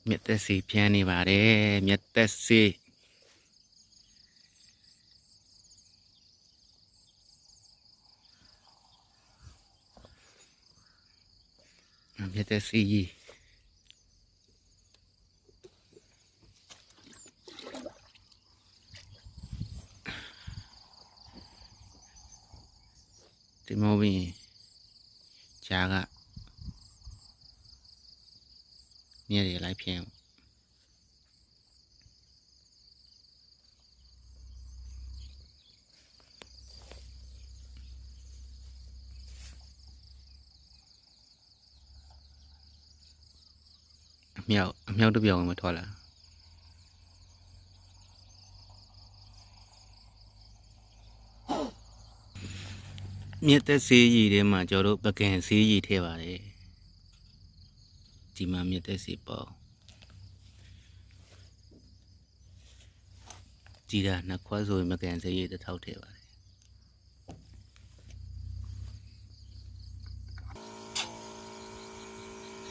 မြက်သက်စီဖျန်းနေပါတယ်မြက်သက်စီမြက်သက်စီဒီမောဘင်းဂျာကမြက်တွေလိုက်ဖျန်းအမြောက်တစ်ပြောင်းမထွက်လာမြက်သက်စီကြီးထဲမှာကျွန်တော်တို့ပကံစီကြီးထဲပါတယ်ဒီမှာမြက်သက်စီပေါ့ကြည်တာနှစ်ခွက်ဆိုရင်ပကံစီကြီးတစ်ထောက်ထဲပါတယ်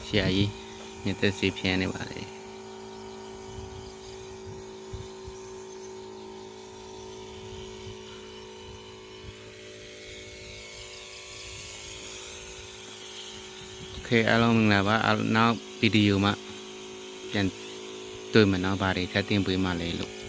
ဆရာကြီးမြက်သက်စီဖျန်းနေပါတယ်အားလုံးမင်္ဂလာပါနောက်ဗီဒီယိုမှာပြန်တွေ့မယ်နော်ဗာတွေထပ်တင်ပေးမှလေလို့